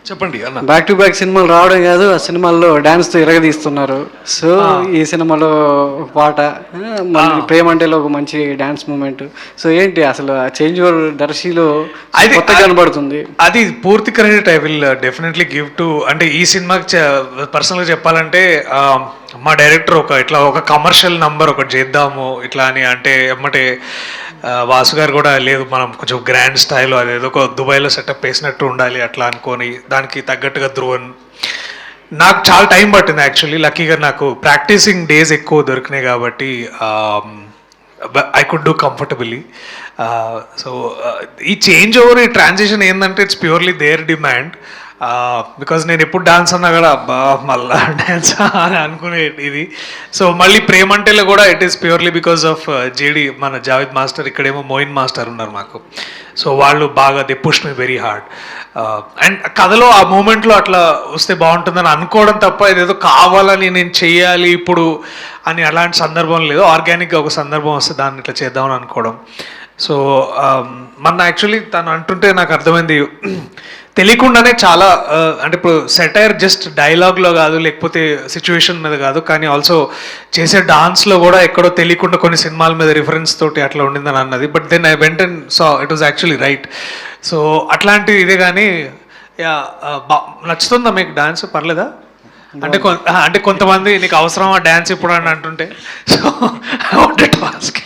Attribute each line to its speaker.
Speaker 1: చెప్పండి అన్న.
Speaker 2: Back to back సినిమాలు రావడం కాదు, ఆ సినిమాల్లో డాన్స్తో ఇరగదీస్తున్నారు. సో ఈ సినిమాలో ఒక పాట, మళ్ళీ ప్రేమ అంటేలో ఒక మంచి డాన్స్ మూమెంట్. సో ఏంటి అసలు ఆ చేంజ్ ఓవర్ దర్శిలో కొత్తగా కనబడుతుంది.
Speaker 1: అది పూర్తి credit I will definitely give to, అంటే ఈ సినిమాకి పర్సనల్గా చెప్పాలంటే మా డైరెక్టర్ ఇట్లా ఒక కమర్షియల్ నంబర్ ఒకటి చేద్దాము ఇట్లా అని అంటే ఎమ్మటే వాసు గారు కూడా లేదు మనం కొంచెం గ్రాండ్ స్టైల్ అదేదో ఒక దుబాయ్లో సెటప్ వేసినట్టు ఉండాలి అట్లా అనుకొని దానికి తగ్గట్టుగా ధ్రువన్. నాకు చాలా టైం పట్టింది యాక్చువల్లీ. లక్కీగా నాకు ప్రాక్టీసింగ్ డేస్ ఎక్కువ దొరికినాయి కాబట్టి I could do comfortably. So ఈ చేంజ్ ఓవర్, ఈ ట్రాన్సిషన్ ఏంటంటే it's purely their demand. Because నేను ఎప్పుడు డాన్స్ అన్నా కూడా అబ్బా మళ్ళా డ్యాన్స్ అని అనుకునే ఇది. సో మళ్ళీ ప్రేమంటేలో కూడా it is purely because of JD, మన జావేద్ మాస్టర్, ఇక్కడేమో మోయిన్ మాస్టర్ ఉన్నారు మాకు. సో వాళ్ళు బాగా they push me very hard. And కథలో ఆ మూమెంట్లో అట్లా వస్తే బాగుంటుందని అనుకోవడం తప్ప ఇదేదో కావాలని నేను చెయ్యాలి ఇప్పుడు అని అలాంటి సందర్భం లేదు. ఆర్గానిక్గా ఒక సందర్భం వస్తే దాన్ని ఇట్లా చేద్దామని అనుకోవడం. సో మొన్న యాక్చువల్లీ తను అంటుంటే నాకు అర్థమైంది, తెలియకుండానే చాలా అంటే ఇప్పుడు సెటైర్ జస్ట్ డైలాగ్లో కాదు, లేకపోతే సిచ్యువేషన్ మీద కాదు, కానీ ఆల్సో చేసే డాన్స్లో కూడా ఎక్కడో తెలియకుండా కొన్ని సినిమాల మీద రిఫరెన్స్ తోటి అట్లా ఉండిందని అన్నది. But then I went and so it was actually right. So అట్లాంటి ఇదే కానీ నచ్చుతుందా మీకు డాన్స్? పర్లేదా? అంటే కొంతమంది నీకు అవసరమా డాన్స్ ఇప్పుడు అని అంటుంటే, so I wanted to ask.